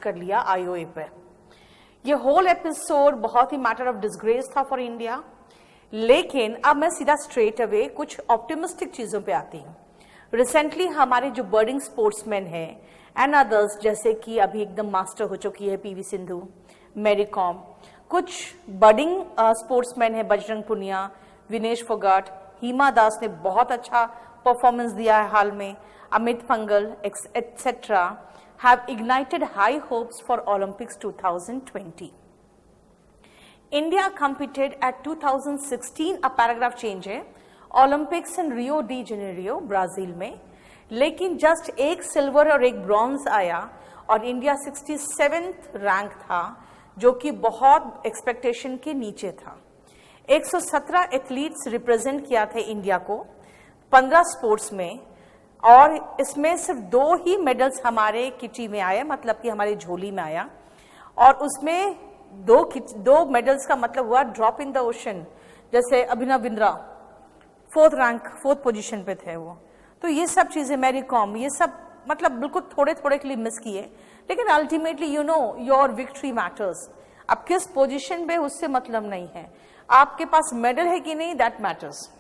कर लिया आईओए पे। ये होल एपिसोड बहुत ही मैटर ऑफ डिसग्रेस था फॉर इंडिया। लेकिन अब मैं सीधा स्ट्रेट अवे कुछ ऑप्टिमिस्टिक चीजों पे आती हूँ। रिसेंटली हमारे जो बर्डिंग स्पोर्ट्समैन हैं एंड अदर्स, जैसे कि अभी एकदम मास्टर हो चुकी है पीवी सिंधु, मैरी कॉम, कुछ बर्डिंग स्पोर्ट्समैन है बजरंग पुनिया, विनेश फोगाट, हिमा दास ने बहुत अच्छा परफॉर्मेंस दिया है हाल में, Amit Panghal etcetera have ignited high hopes for Olympics 2020. India competed at 2016, a paragraph change है, ओलंपिक्स इन रियो डी जेनेरियो ब्राजील में, लेकिन जस्ट एक सिल्वर और एक ब्रॉन्ज आया और इंडिया 67th रैंक था, जो कि बहुत एक्सपेक्टेशन के नीचे था। 117 एथलीट्स रिप्रेजेंट किया थे इंडिया को 15 स्पोर्ट्स में, और इसमें सिर्फ 2 ही मेडल्स हमारे किटी में आए, मतलब कि हमारी झोली में आया, और उसमें 2 मेडल्स का मतलब हुआ ड्रॉप इन द ओशन। जैसे अभिनव बिंद्रा 4th पोजीशन पे थे वो। तो ये सब चीजें, मैरी कॉम, ये सब मतलब बिल्कुल थोड़े थोड़े के लिए मिस किए, लेकिन ultimately you know your victory matters. अब किस पोजीशन पे उससे मतलब नहीं है, आपके पास मेडल है कि नहीं, that matters.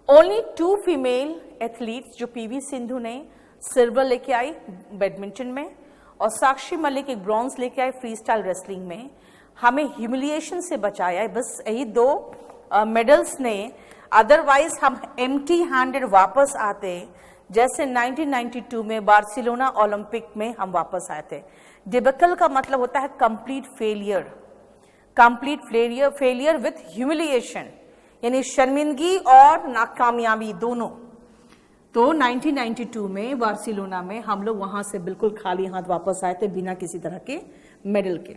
Only 2 female athletes, जो पीवी सिंधु ने सिल्वर लेके आई बैडमिंटन में और साक्षी मलिक एक ब्रॉन्ज लेके आई फ्री स्टाइल रेसलिंग में, हमें ह्यूमिलिएशन से बचाया है बस यही 2 मेडल्स ने। अदरवाइज हम एम्प्टी हैंडेड वापस आते, जैसे 1992 में बार्सिलोना ओलंपिक में हम वापस आए थे। डिबेकल का मतलब होता है complete failure, failure with humiliation, यानी शर्मिंदगी और नाकामयाबी दोनों। तो 1992 में बार्सिलोना में हम लोग वहां से बिल्कुल खाली हाथ वापस आए थे, बिना किसी तरह के मेडल के।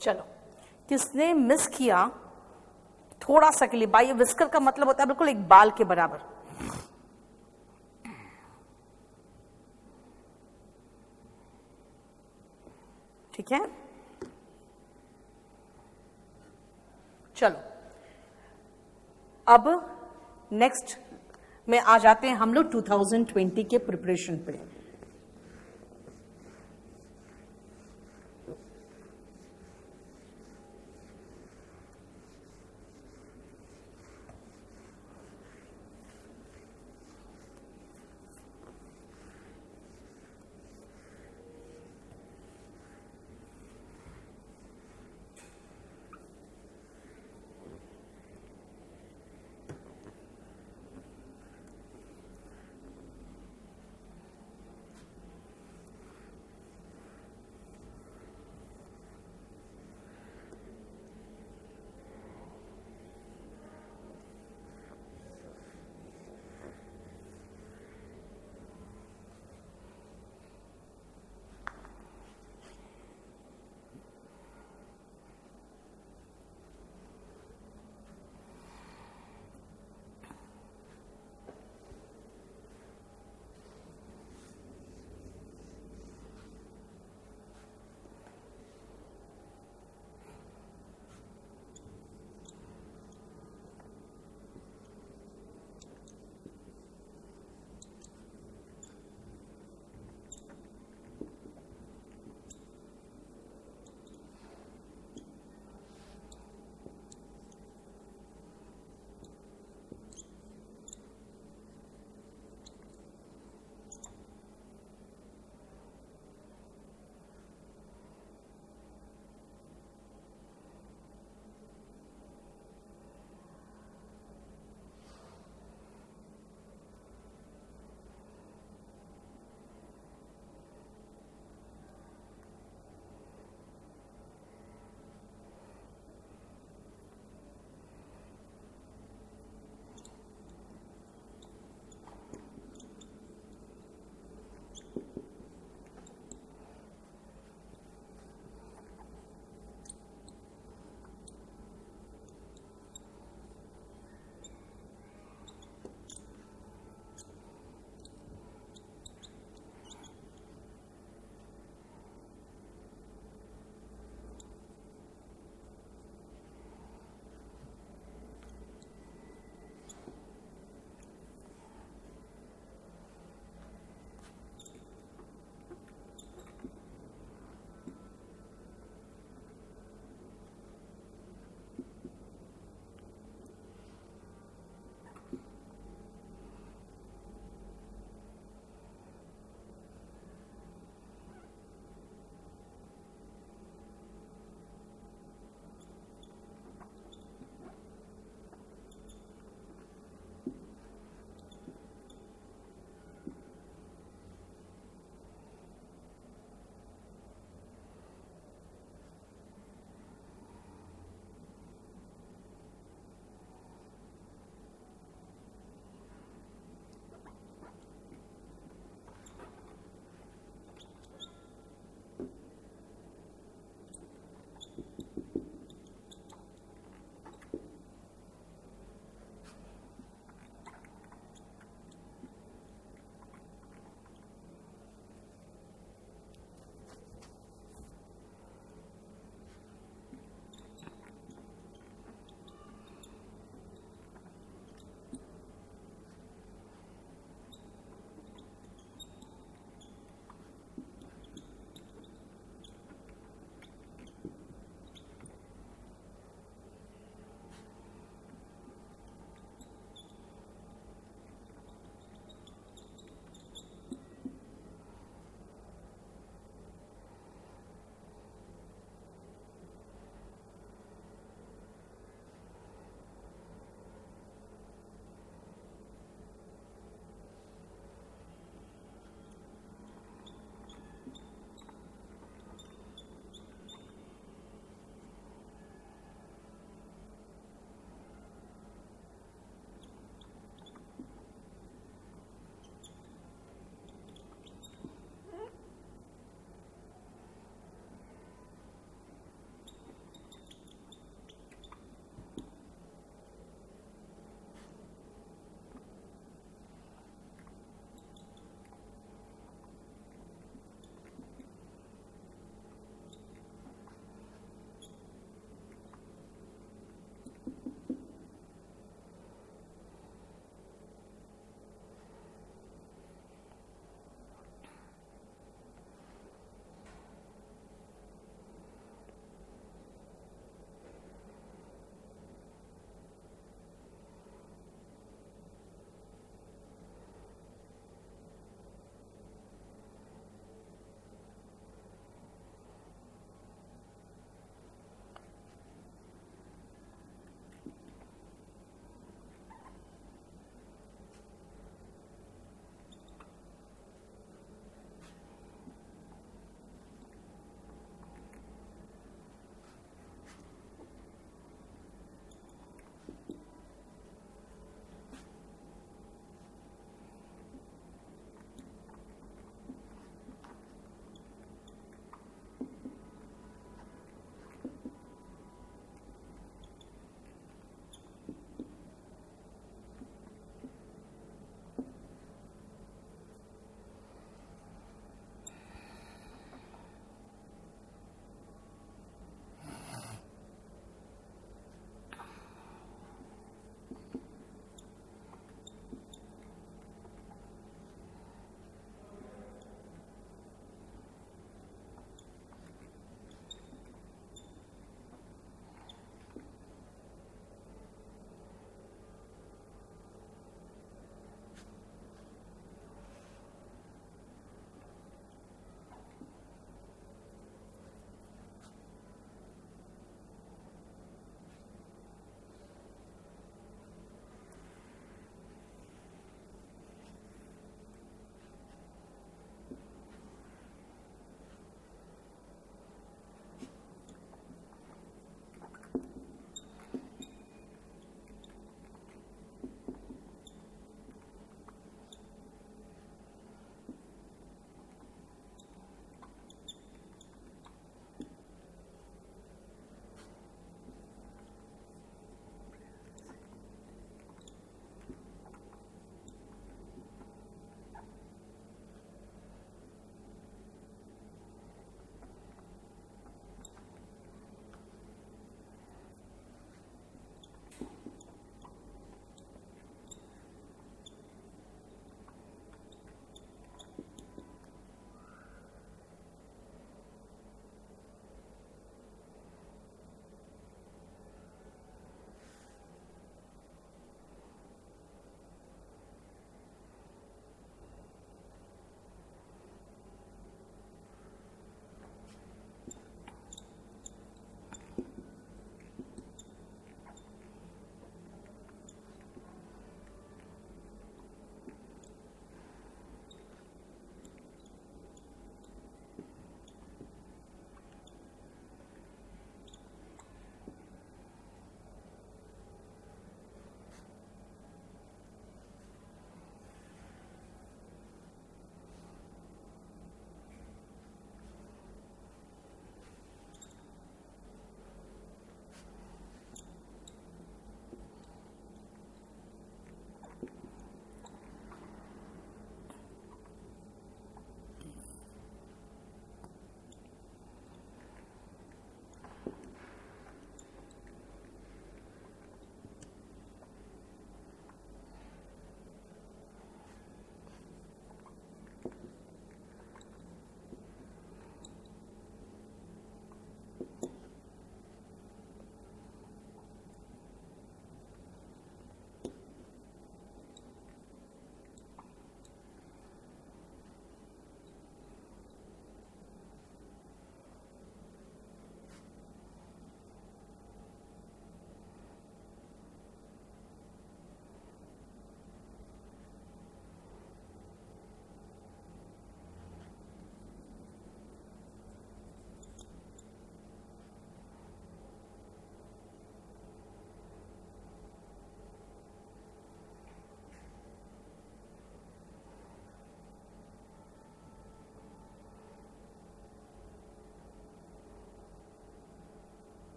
चलो, किसने मिस किया थोड़ा सा के लिए? बाई विस्कर का मतलब होता है बिल्कुल एक बाल के बराबर। ठीक है, चलो अब नेक्स्ट में आ जाते हैं हम लोग 2020 के प्रिपरेशन पे।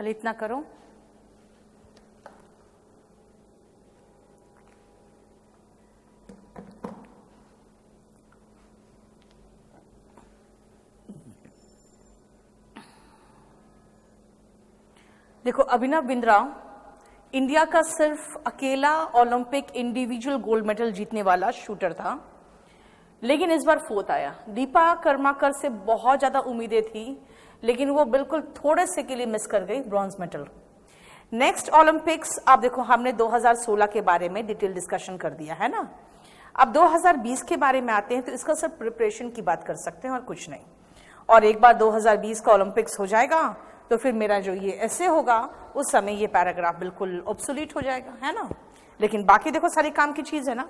खाली इतना करो। देखो, अभिनव बिंद्रा इंडिया का सिर्फ अकेला ओलंपिक इंडिविजुअल गोल्ड मेडल जीतने वाला शूटर था, लेकिन इस बार फोर्थ आया। दीपा कर्माकर से बहुत ज्यादा उम्मीदें थी, लेकिन वो बिल्कुल थोड़े से के लिए मिस कर गई ब्रॉन्ज मेडल। नेक्स्ट ओलंपिक्स, आप देखो हमने 2016 के बारे में डिटेल डिस्कशन कर दिया है ना। अब 2020 के बारे में आते हैं, तो इसका सिर्फ प्रिपरेशन की बात कर सकते हैं और कुछ नहीं। और एक बार 2020 का ओलंपिक्स हो जाएगा तो फिर मेरा जो ये ऐसे होगा उस समय ये पैराग्राफ बिल्कुल ऑब्सोलीट हो जाएगा, है ना। लेकिन बाकी देखो सारी काम की चीज है ना।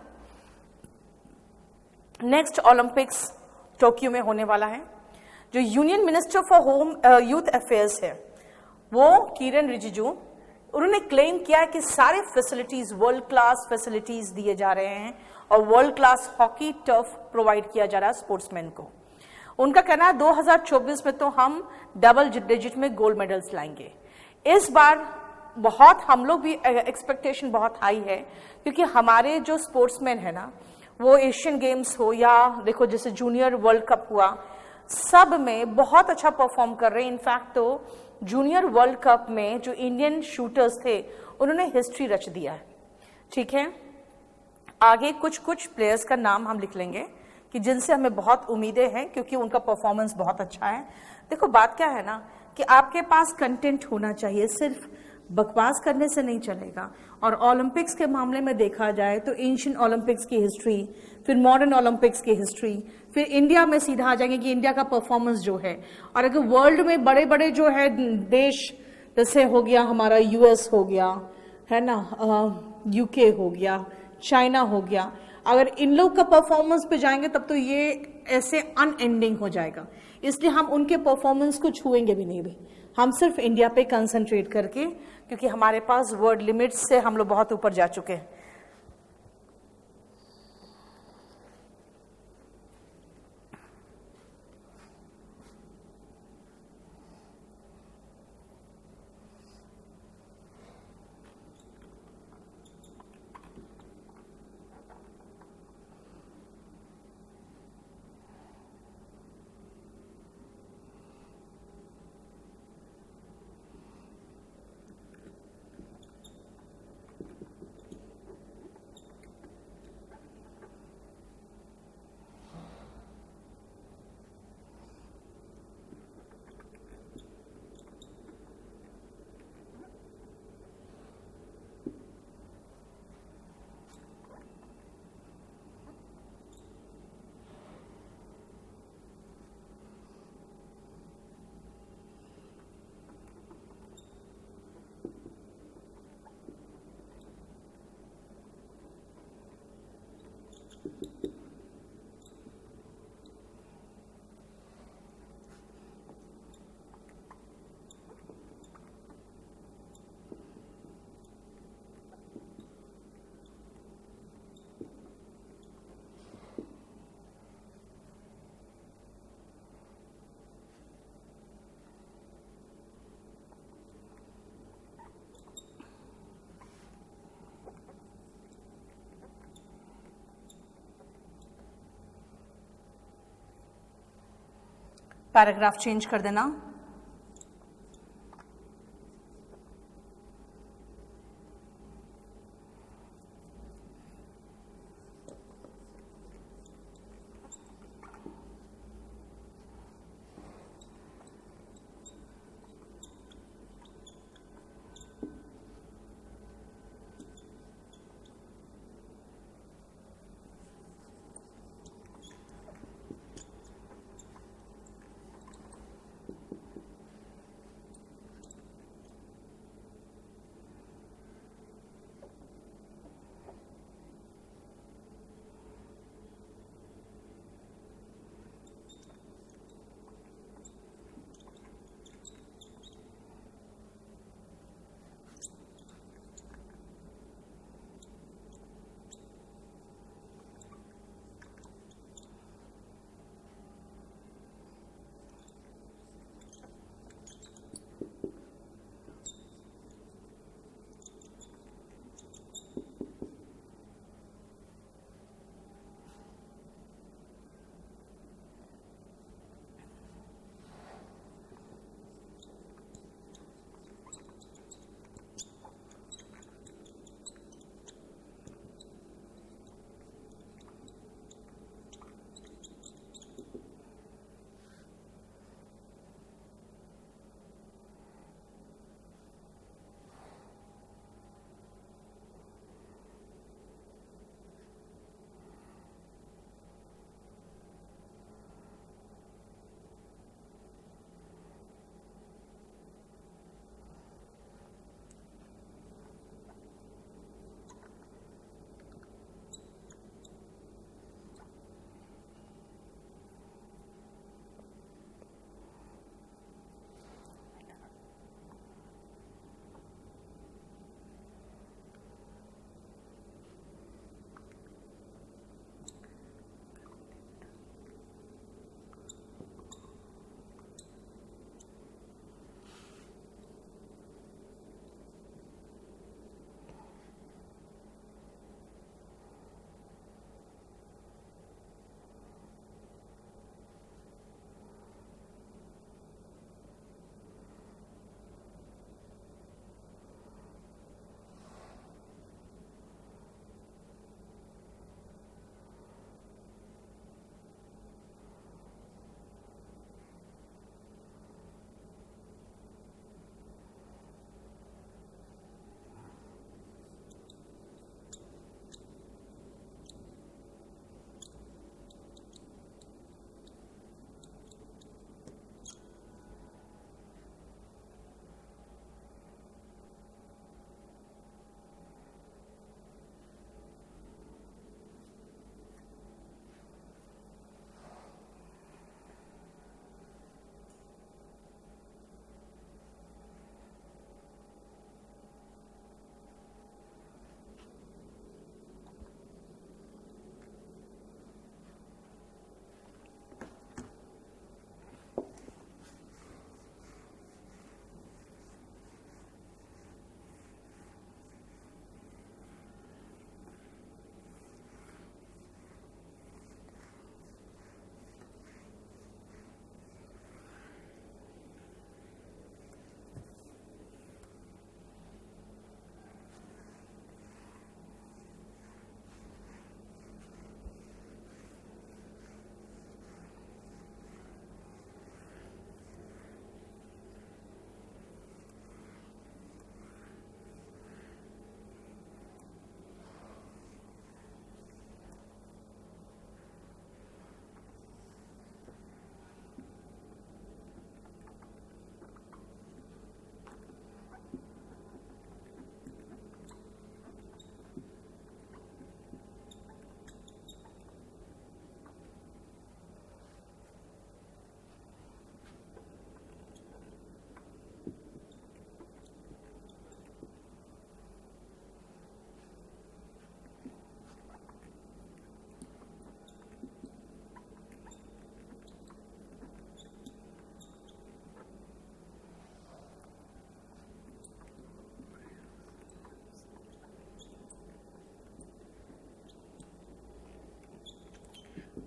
नेक्स्ट ओलंपिक्स टोक्यो में होने वाला है। जो union minister for home youth affairs है वो किरेन रिजिजू, उन्होंने क्लेम किया है कि सारे फैसिलिटीज वर्ल्ड क्लास फैसिलिटीज दिए जा रहे हैं और world class hockey turf provide किया जा रहा है स्पोर्ट्समैन को। उनका कहना है 2024 में तो हम डबल डिजिट में गोल्ड मेडल्स लाएंगे। इस बार बहुत हम लोग भी एक्सपेक्टेशन बहुत हाई है, क्योंकि हमारे जो स्पोर्ट्समैन है ना, वो एशियन गेम्स हो या देखो जैसे जूनियर वर्ल्ड कप हुआ, सब में बहुत अच्छा परफॉर्म कर रहे हैं। इनफैक्ट तो जूनियर वर्ल्ड कप में जो इंडियन शूटर्स थे उन्होंने हिस्ट्री रच दिया है। ठीक है, आगे कुछ कुछ प्लेयर्स का नाम हम लिख लेंगे कि जिनसे हमें बहुत उम्मीदें हैं, क्योंकि उनका परफॉर्मेंस बहुत अच्छा है। देखो बात क्या है ना कि आपके पास कंटेंट होना चाहिए, सिर्फ बकवास करने से नहीं चलेगा। और ओलंपिक्स के मामले में देखा जाए तो एंशिएंट ओलंपिक्स की हिस्ट्री, फिर मॉडर्न ओलंपिक्स की हिस्ट्री, फिर इंडिया में सीधा आ जाएंगे कि इंडिया का परफॉर्मेंस जो है। और अगर वर्ल्ड में बड़े बड़े जो है देश, जैसे हो गया हमारा यूएस हो गया है ना, यूके हो गया, चाइना हो गया, अगर इन लोग का परफॉर्मेंस पे जाएंगे तब तो ये ऐसे अनएंडिंग हो जाएगा। इसलिए हम उनके परफॉर्मेंस को छुएंगे भी नहीं, भी हम सिर्फ इंडिया पे कंसंट्रेट करके, क्योंकि हमारे पास वर्ल्ड लिमिट्स से हम लोग बहुत ऊपर जा चुके हैं। पैराग्राफ चेंज कर देना।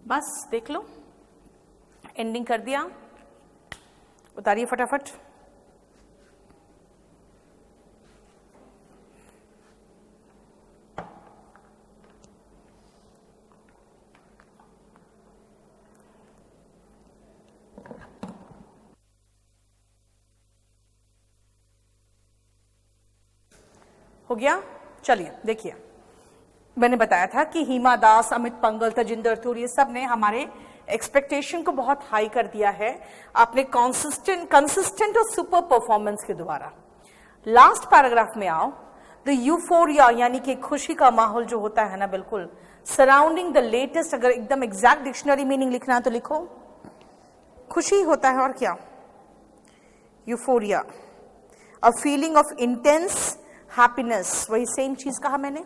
बस देख लो, एंडिंग कर दिया, उतारिए फटाफट। हो गया? चलिए देखिए, मैंने बताया था कि हिमा दास, अमित पंगल, तजिंदर तूर, ये सब ने हमारे एक्सपेक्टेशन को बहुत हाई कर दिया है अपने कंसिस्टेंट और सुपर परफॉर्मेंस के द्वारा। लास्ट पैराग्राफ में आओ, द यूफोरिया यानी कि खुशी का माहौल जो होता है ना, बिल्कुल सराउंडिंग द लेटेस्ट, अगर एकदम एग्जैक्ट डिक्शनरी मीनिंग लिखना है तो लिखो खुशी होता है, और क्या? Euphoria, a feeling of intense happiness, वही सेम चीज कहा मैंने,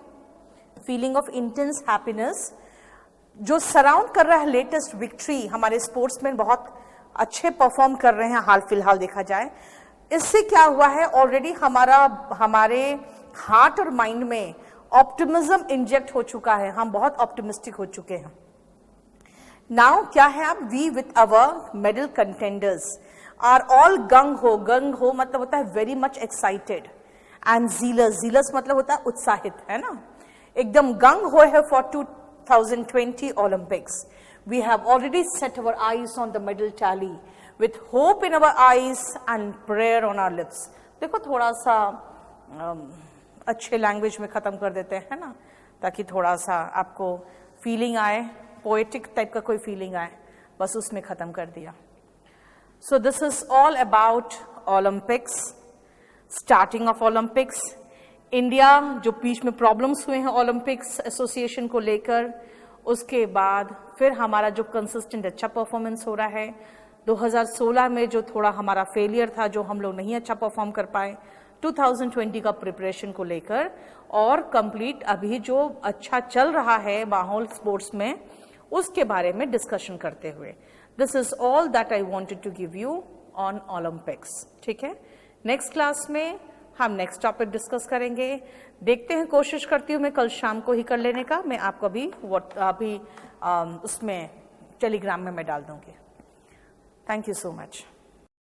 फीलिंग ऑफ इंटेंस हैप्पीनेस जो सराउंड कर रहा है लेटेस्ट विक्ट्री। हमारे स्पोर्ट्समैन बहुत अच्छे परफॉर्म कर रहे हैं हाल फिलहाल देखा जाए। इससे क्या हुआ है, ऑलरेडी हमारे हार्ट और माइंड में ऑप्टिमिज्म इंजेक्ट हो चुका है, हम बहुत ऑप्टिमिस्टिक हो चुके हैं। नाउ क्या है, अब we with our medal contenders are all gung ho मतलब होता है very much excited, and jealous मतलब होता है उत्साहित, है ना, एकदम गंग हो है for 2020 Olympics. We have already set our eyes on the medal tally with hope in our eyes and prayer on our lips. देखो थोड़ा सा अच्छे लैंग्वेज में खत्म कर देते हैं ना, ताकि थोड़ा सा आपको फीलिंग आए, पोएटिक टाइप का कोई फीलिंग आए, बस उसमें खत्म कर दिया। So this is all about Olympics, starting of Olympics, India जो बीच में प्रॉब्लम्स हुए हैं ओलंपिक्स एसोसिएशन को लेकर, उसके बाद फिर हमारा जो कंसिस्टेंट अच्छा परफॉर्मेंस हो रहा है। 2016 में जो थोड़ा हमारा फेलियर था, जो हम लोग नहीं अच्छा परफॉर्म कर पाए, 2020 का प्रिपरेशन को लेकर, और कंप्लीट अभी जो अच्छा चल रहा है माहौल स्पोर्ट्स में, उसके बारे में डिस्कशन करते हुए। This is all that I wanted to give you on Olympics. ठीक है, नेक्स्ट क्लास में हम नेक्स्ट टॉपिक डिस्कस करेंगे। देखते हैं, कोशिश करती हूँ मैं कल शाम को ही कर लेने का। मैं आपको अभी उसमें टेलीग्राम में मैं डाल दूंगी। Thank you so much.